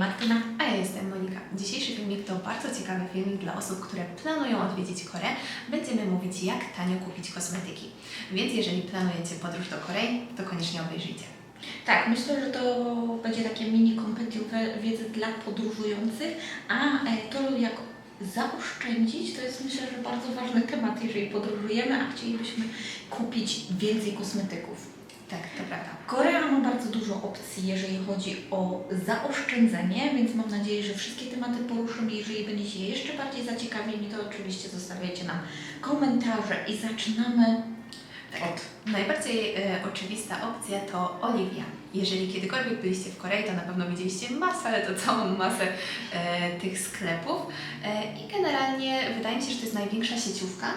Martyna. A ja jestem Monika. Dzisiejszy filmik to bardzo ciekawy filmik dla osób, które planują odwiedzić Koreę. Będziemy mówić, jak tanio kupić kosmetyki. Więc jeżeli planujecie podróż do Korei, to koniecznie obejrzyjcie. Tak, myślę, że to będzie takie mini kompendium wiedzy dla podróżujących, a to jak zaoszczędzić, to jest myślę, że bardzo ważny temat, jeżeli podróżujemy, a chcielibyśmy kupić więcej kosmetyków. Tak, to prawda. Korea ma bardzo dużo opcji, jeżeli chodzi o zaoszczędzenie, więc mam nadzieję, że wszystkie tematy poruszymy. Jeżeli będziecie jeszcze bardziej zaciekawieni, to oczywiście zostawiajcie nam komentarze i zaczynamy od... Najbardziej oczywista opcja to Olivia. Jeżeli kiedykolwiek byliście w Korei, to na pewno widzieliście masę, ale to całą masę tych sklepów. I generalnie wydaje mi się, że to jest największa sieciówka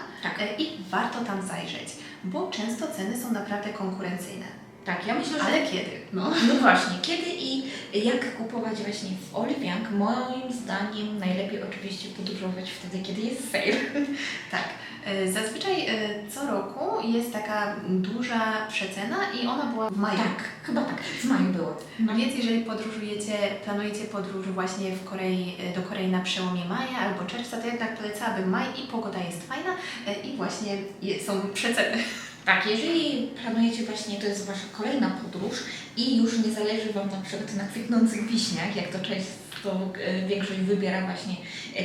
i warto tam zajrzeć, bo często ceny są naprawdę konkurencyjne. Tak, ja myślę, że... Ale kiedy? No właśnie, kiedy i jak kupować właśnie w Oliwiank? Moim zdaniem najlepiej oczywiście podróżować wtedy, kiedy jest sale. Tak. Zazwyczaj co roku jest taka duża przecena i ona była w maju. Tak, chyba tak, w maju było. No więc jeżeli planujecie podróż właśnie do Korei na przełomie maja albo czerwca, to jednak polecałabym maj i pogoda jest fajna i właśnie są przeceny. Tak, jeżeli planujecie właśnie, to jest Wasza kolejna podróż i już nie zależy Wam na przykład na kwitnących wiśniach, jak to często większość wybiera właśnie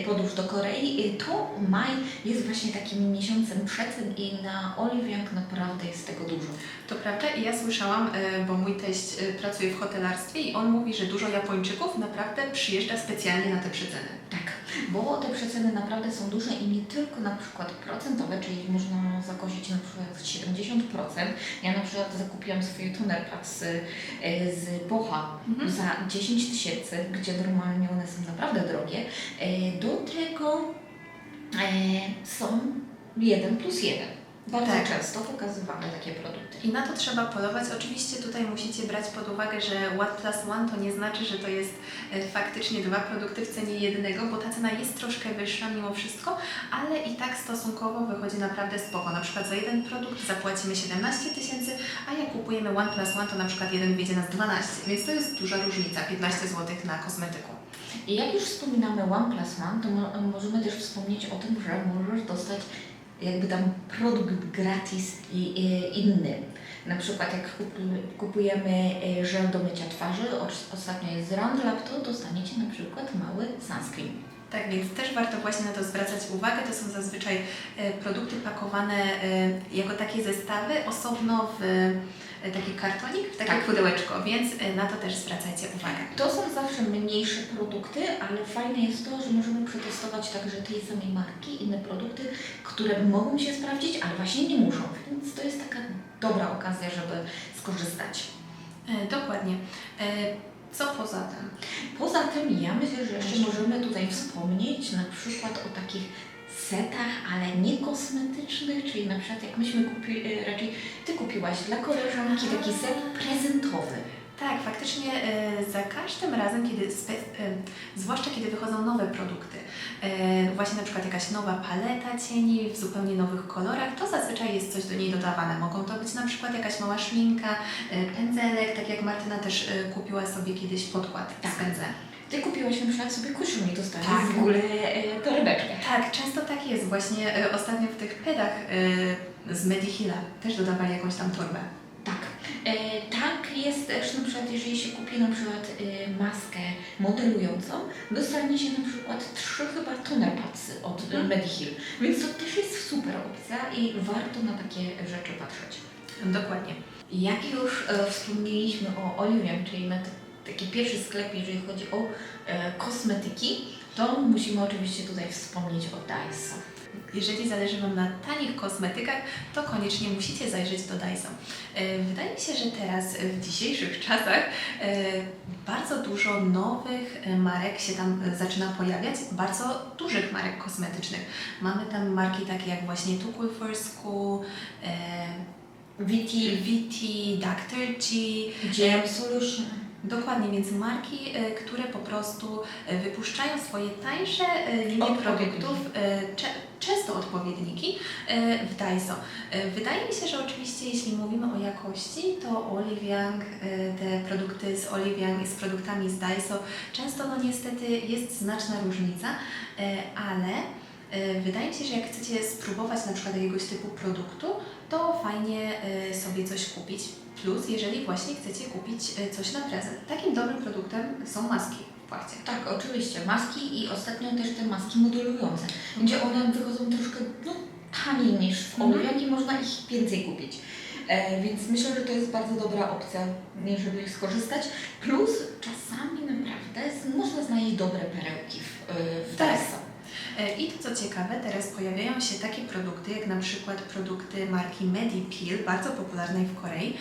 podróż do Korei, to maj jest właśnie takim miesiącem przecen i na Oliwiank naprawdę jest tego dużo. To prawda i ja słyszałam, bo mój teść pracuje w hotelarstwie i on mówi, że dużo Japończyków naprawdę przyjeżdża specjalnie na te przeceny. Tak, bo te przeceny naprawdę są duże i nie tylko na przykład procentowe, czyli można zakosić na przykład 70%. Ja na przykład zakupiłam swoje toner pad z Bocha za 10 000, gdzie normalnie one są naprawdę drogie. Do tego są 1+1. Bardzo często pokazywane takie produkty. I na to trzeba polować. Oczywiście tutaj musicie brać pod uwagę, że 1+1 to nie znaczy, że to jest faktycznie 2 produkty w cenie jednego, bo ta cena jest troszkę wyższa mimo wszystko, ale i tak stosunkowo wychodzi naprawdę spoko. Na przykład za jeden produkt zapłacimy 17 000, a jak kupujemy 1+1 to na przykład jeden wyjdzie nas 12, więc to jest duża różnica, 15 zł na kosmetyku. I jak już wspominamy 1+1, to możemy też wspomnieć o tym, że możesz dostać jakby tam produkt gratis i inny. Na przykład jak kupujemy żel do mycia twarzy, ostatnio jest z Roundlab, to dostaniecie na przykład mały sunscreen. Tak, więc też warto właśnie na to zwracać uwagę. To są zazwyczaj produkty pakowane jako takie zestawy, osobno w taki kartonik, w takie pudełeczko, więc na to też zwracajcie uwagę. To są zawsze mniejsze produkty, ale fajne jest to, że możemy przetestować także tej samej marki inne produkty, które mogą się sprawdzić, ale właśnie nie muszą, więc to jest taka dobra okazja, żeby skorzystać. Dokładnie. Co poza tym? Poza tym ja myślę, że jeszcze możemy tutaj wspomnieć na przykład o takich setach, ale nie kosmetycznych, czyli na przykład jak myśmy kupili, raczej Ty kupiłaś dla koleżanki taki set prezentowy. Tak, faktycznie za każdym razem, zwłaszcza kiedy wychodzą nowe produkty, właśnie na przykład jakaś nowa paleta cieni w zupełnie nowych kolorach, to zazwyczaj jest coś do niej dodawane. Mogą to być na przykład jakaś mała szminka, pędzelek, tak jak Martyna też kupiła sobie kiedyś podkład z pędzlem. Ty kupiłaś na przykład sobie koszulę i dostałaś w ogóle torebeczkę. Tak, często tak jest. Właśnie ostatnio w tych pedach z Medihilla też dodawali jakąś tam torbę. Tak. Tak jest też na przykład, jeżeli się kupi na przykład maskę modelującą, dostanie się na przykład 3 chyba toner padsy od Medihill. Więc to też jest super opcja i warto na takie rzeczy patrzeć. Dokładnie. Jak już wspomnieliśmy o Oliwiank, czyli na taki pierwszy sklep, jeżeli chodzi o kosmetyki, to musimy oczywiście tutaj wspomnieć o Daiso. Jeżeli zależy Wam na tanich kosmetykach, to koniecznie musicie zajrzeć do Daiso. Wydaje mi się, że teraz w dzisiejszych czasach bardzo dużo nowych marek się tam zaczyna pojawiać, bardzo dużych marek kosmetycznych. Mamy tam marki takie jak właśnie Too Cool for School, Viti, Dr. G, Gem Solution. Dokładnie, więc marki, które po prostu wypuszczają swoje tańsze linie produktów często odpowiedniki w Daiso. Wydaje mi się, że oczywiście jeśli mówimy o jakości, to Olive Young, te produkty z Olive Young i z produktami z Daiso, często no niestety jest znaczna różnica, ale wydaje mi się, że jak chcecie spróbować na przykład jakiegoś typu produktu, to fajnie sobie coś kupić. Plus, jeżeli właśnie chcecie kupić coś na prezent. Takim dobrym produktem są maski w płachcie. Tak, oczywiście. Maski i ostatnio też te maski modelujące, gdzie one wychodzą troszkę taniej niż w Olive Young i można ich więcej kupić. Więc myślę, że to jest bardzo dobra opcja, żeby skorzystać. Plus czasami naprawdę można znaleźć dobre perełki w Daiso. I to co ciekawe, teraz pojawiają się takie produkty, jak na przykład produkty marki Medipil, bardzo popularnej w Korei,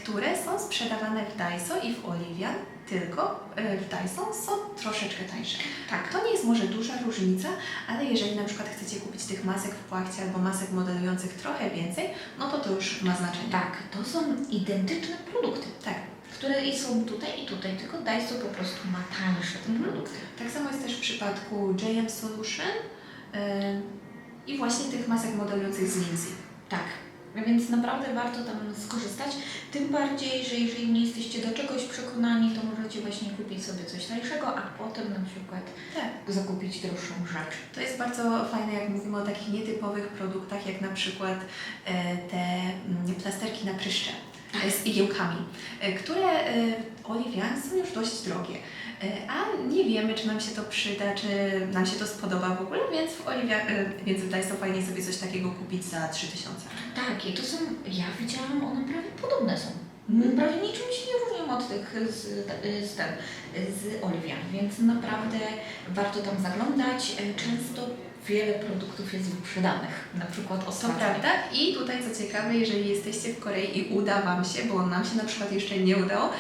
które są sprzedawane w Daiso i w Olive Young, tylko w Daiso są troszeczkę tańsze. Tak. To nie jest może duża różnica, ale jeżeli na przykład chcecie kupić tych masek w płachcie albo masek modelujących trochę więcej, no to już ma znaczenie. Tak, to są identyczne produkty, Tak. które i są tutaj i tutaj, tylko Daiso po prostu ma tańsze te produkty. Tak samo jest też w przypadku JM Solution i właśnie tych masek modelujących z Lindsay. Tak, więc naprawdę warto tam skorzystać. Tym bardziej, że jeżeli nie jesteście do czegoś przekonani, to możecie właśnie kupić sobie coś tańszego, a potem na przykład zakupić droższą rzecz. To jest bardzo fajne, jak mówimy o takich nietypowych produktach, jak na przykład te plasterki na pryszcze z igiełkami, które Olive Young są już dość drogie. A nie wiemy, czy nam się to przyda, czy nam się to spodoba w ogóle, więc w Daiso fajnie sobie coś takiego kupić za 3000. Tak, i to są, ja widziałam, one prawie podobne są. Prawie niczym się nie różnią od tych z Olive Young, więc naprawdę warto tam zaglądać. Często wiele produktów jest wyprzedanych, na przykład To ostatnio. prawda. I tutaj co ciekawe, jeżeli jesteście w Korei i uda Wam się, bo nam się na przykład jeszcze nie udało,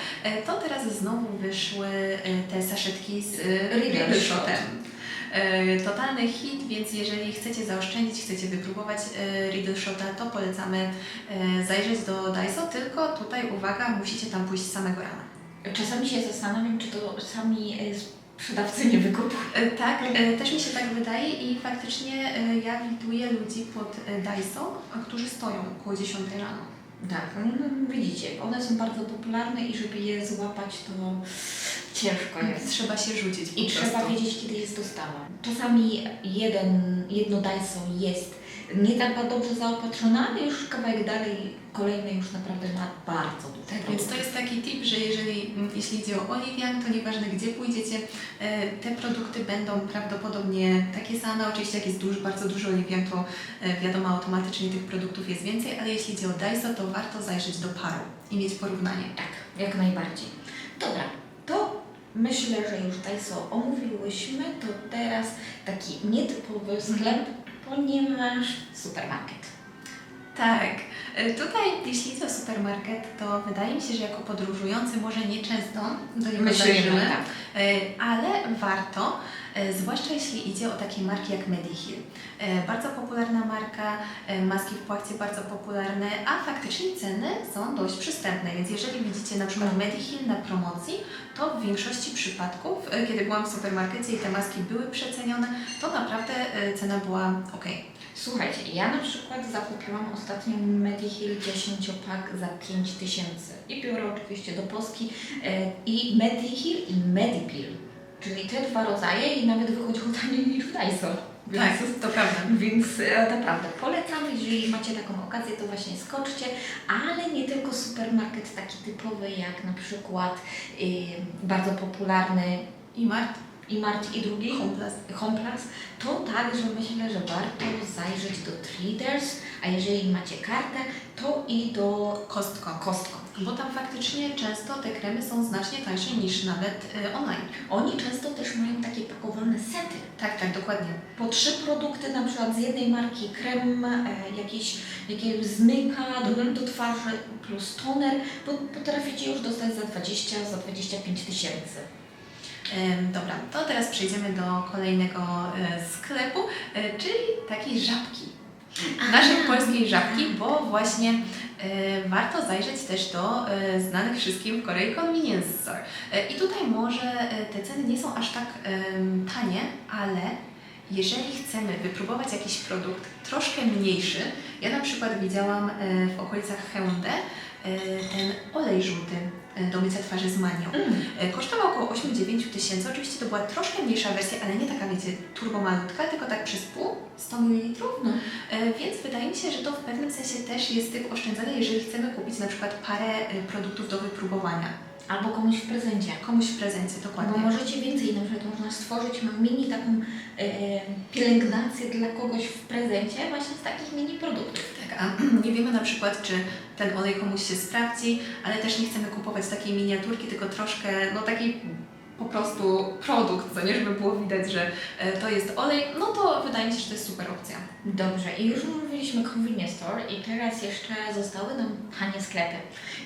to teraz znowu wyszły te saszetki z Riddle Shotem. Totalny hit, więc jeżeli chcecie zaoszczędzić, chcecie wypróbować Riddle Shota, to polecamy zajrzeć do Daiso, tylko tutaj uwaga, musicie tam pójść z samego rana. Czasami się zastanawiam, czy to sami sprzedawcy nie wykupują. Tak, też mi się tak wydaje i faktycznie ja widuję ludzi pod Daiso, którzy stoją około 10 rano. Tak, no, widzicie, one są bardzo popularne i żeby je złapać, to ciężko jest. Trzeba się rzucić po I prostu. trzeba wiedzieć, kiedy jest dostawa. Czasami jedno Daiso jest nie tak dobrze zaopatrzone, ale już kawałek dalej kolejne już naprawdę ma bardzo dużo. Tak, więc to jest taki tip, że jeśli idzie o Olive Young, to nieważne gdzie pójdziecie, te produkty będą prawdopodobnie takie same. Oczywiście jak jest bardzo dużo Olive Young, to wiadomo automatycznie tych produktów jest więcej, ale jeśli idzie o Daiso, to warto zajrzeć do paru i mieć porównanie. Tak, jak najbardziej. Dobra, to myślę, że już Daiso omówiłyśmy, to teraz taki nietypowy sklep, ponieważ supermarket. Tak. Tutaj, jeśli idzie o supermarket, to wydaje mi się, że jako podróżujący może nieczęsto do niego zajrzymy, tak. ale warto, zwłaszcza jeśli idzie o takie marki jak Mediheal. Bardzo popularna marka, maski w płachcie bardzo popularne, a faktycznie ceny są dość przystępne, więc jeżeli widzicie na przykład Mediheal na promocji, to w większości przypadków, kiedy byłam w supermarkecie i te maski były przecenione, to naprawdę cena była ok. Słuchajcie, ja na przykład zakupiłam ostatnio Mediheal 10-pak za 5000 i biorę oczywiście do Polski i Mediheal i Medipil, czyli te dwa rodzaje i nawet wychodziło taniej niż w Daiso. Tak, to prawda. Więc naprawdę polecam, jeżeli macie taką okazję, to właśnie skoczcie, ale nie tylko supermarket taki typowy jak na przykład bardzo popularny Imart i drugi Homeplus, to także myślę, że warto zajrzeć do Traders, a jeżeli macie kartę, to i do Costco. Bo tam faktycznie często te kremy są znacznie tańsze niż nawet online. Oni często też mają takie pakowane sety. Tak, dokładnie. Po 3 produkty, na przykład z jednej marki krem, jakiegoś zmyka do twarzy plus toner, bo potraficie już dostać za 25 tysięcy. Dobra, to teraz przejdziemy do kolejnego sklepu, czyli takiej żabki. Naszej polskiej żabki, bo właśnie warto zajrzeć też do znanych wszystkim w Korei Convenience Store. I tutaj może te ceny nie są aż tak tanie, ale Jeżeli chcemy wypróbować jakiś produkt troszkę mniejszy, ja na przykład widziałam w okolicach Hyundai ten olej żółty do mycia twarzy z manią. Kosztował około 8-9 tysięcy. Oczywiście to była troszkę mniejsza wersja, ale nie taka, wiecie, turbo malutka, tylko tak przez pół, 100 ml. No. Więc wydaje mi się, że to w pewnym sensie też jest typ oszczędzania, jeżeli chcemy kupić na przykład parę produktów do wypróbowania. Albo komuś w prezencie. Komuś w prezencie, Bo dokładnie. możecie więcej, na przykład można stworzyć mini taką pielęgnację dla kogoś w prezencie właśnie z takich mini produktów. Tak, a nie wiemy na przykład, czy ten olej komuś się sprawdzi, ale też nie chcemy kupować takiej miniaturki, tylko troszkę, no taki po prostu produkt, co nie, żeby było widać, że to jest olej, no to wydaje mi się, że to jest super opcja. Dobrze, i już mówiliśmy convenience store i teraz jeszcze zostały nam tanie sklepy.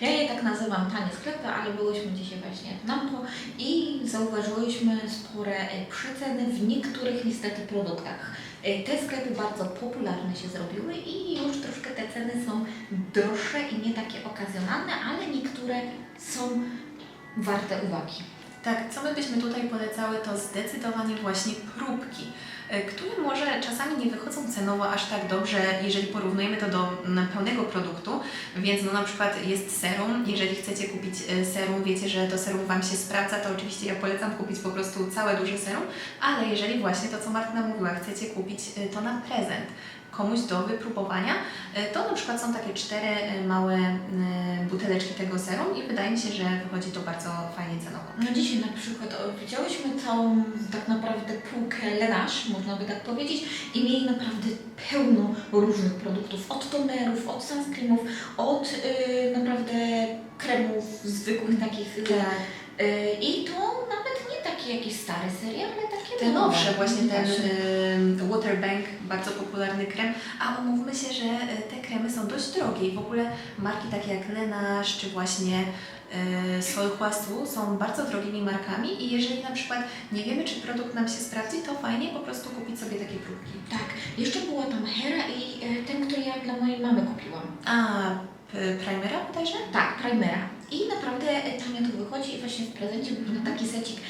Ja je tak nazywam tanie sklepy, ale byłyśmy dzisiaj właśnie w Nampo i zauważyłyśmy spore przeceny w niektórych niestety produktach. Te sklepy bardzo popularne się zrobiły i już troszkę te ceny są droższe i nie takie okazjonalne, ale niektóre są warte uwagi. Tak, co my byśmy tutaj polecały, to zdecydowanie właśnie próbki, które może czasami nie wychodzą cenowo aż tak dobrze, jeżeli porównujemy to do pełnego produktu, więc no na przykład jest serum, jeżeli chcecie kupić serum, wiecie, że to serum Wam się sprawdza, to oczywiście ja polecam kupić po prostu całe duże serum, ale jeżeli właśnie to, co Martyna mówiła, chcecie kupić to na prezent, komuś do wypróbowania, to na przykład są takie 4 małe buteleczki tego serum i wydaje mi się, że wychodzi to bardzo fajnie cenowo. No dzisiaj na przykład widziałyśmy całą tak naprawdę półkę Laneige, można by tak powiedzieć, i mieli naprawdę pełno różnych produktów, od tonerów, od sunscreenów, od naprawdę kremów zwykłych takich. I to nawet nie takie jakieś stare serie, ale takie Te nowsze, nowe. właśnie ten Waterbank, bardzo popularny krem, a umówmy się, że te kremy są dość drogie i w ogóle marki takie jak Laneige czy właśnie Sol Huasu są bardzo drogimi markami i jeżeli na przykład nie wiemy, czy produkt nam się sprawdzi, to fajnie po prostu kupić sobie takie próbki. Tak, jeszcze była tam Hera i ten, który ja dla mojej mamy kupiłam. A primera bodajże? Tak, primera. I naprawdę tanio to wychodzi i właśnie w prezencie można taki secik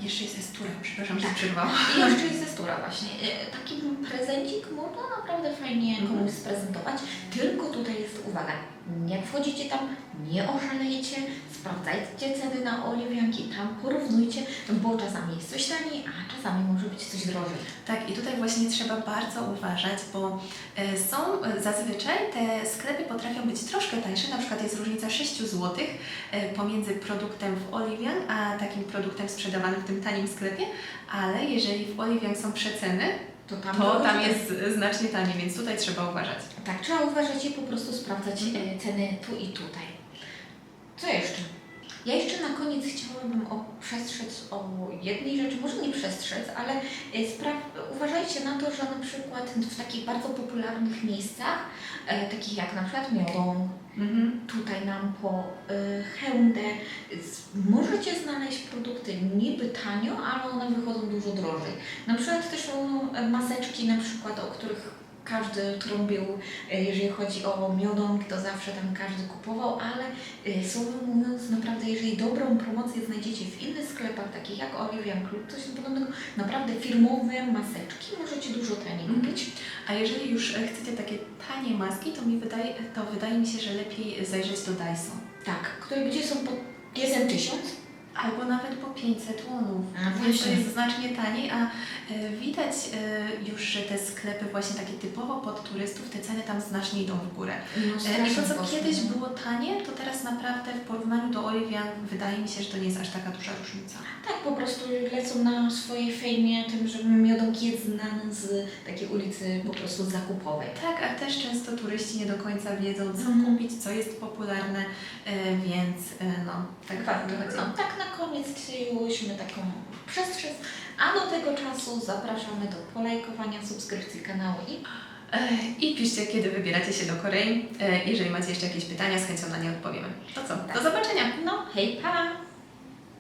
Jeszcze jest Estura, przepraszam, że Tak. przerwałam. I jeszcze jest ze Stura właśnie. Taki prezencik można naprawdę fajnie komuś sprezentować, tylko tutaj jest uwaga, nie wchodzicie tam, nie oszalejecie, sprawdzajcie ceny na oliwianki, tam porównujcie, bo czasami jest coś taniej, a czasami może być coś drożej. Tak, i tutaj właśnie trzeba bardzo uważać, bo są zazwyczaj te sklepy potrafią być troszkę tańsze, na przykład jest różnica 6 zł pomiędzy produktem w Oliwian, a takim produktem sprzedawanym w tym tanim sklepie, ale jeżeli w Oliwian są przeceny, to tam jest znacznie taniej, więc tutaj trzeba uważać. Tak, trzeba uważać i po prostu sprawdzać ceny tu i tutaj. Co jeszcze? Ja jeszcze na koniec chciałabym przestrzec o jednej rzeczy, może nie przestrzec, ale uważajcie na to, że na przykład w takich bardzo popularnych miejscach, takich jak na przykład Miodong, tutaj nam po Hyundai, możecie znaleźć produkty niby tanio, ale one wychodzą dużo drożej. Na przykład też są maseczki, na przykład, o których każdy trąbił, jeżeli chodzi o Miodong, to zawsze tam każdy kupował, ale słowem mówiąc, naprawdę jeżeli dobrą promocję znajdziecie w innych sklepach, takich jak Olivian Club, coś podobnego, naprawdę firmowe maseczki możecie dużo taniej kupić. A jeżeli już chcecie takie tanie maski, to wydaje mi się, że lepiej zajrzeć do Dyson. Tak, które gdzie są po 1000. Albo nawet po 500 wonów, A, więc to właśnie. jest znacznie taniej, a widać już, że te sklepy właśnie takie typowo pod turystów, te ceny tam znacznie idą w górę. No, I to, co strasznie kiedyś poszło. było tanie, to teraz naprawdę w porównaniu do Oliwian wydaje mi się, że to nie jest aż taka duża różnica. Tak, po prostu lecą na swojej fejmie tym, że Miodong jest znany z takiej ulicy po prostu zakupowej. Tak, a też często turyści nie do końca wiedzą, co kupić, co jest popularne, więc no, tak wychodzi. No, tak na koniec przyjęłyśmy taką przestrzeń, a do tego czasu zapraszamy do polajkowania, subskrypcji kanału I piszcie, kiedy wybieracie się do Korei. Jeżeli macie jeszcze jakieś pytania, z chęcią na nie odpowiemy. To co? Tak. Do zobaczenia! no hej, pa!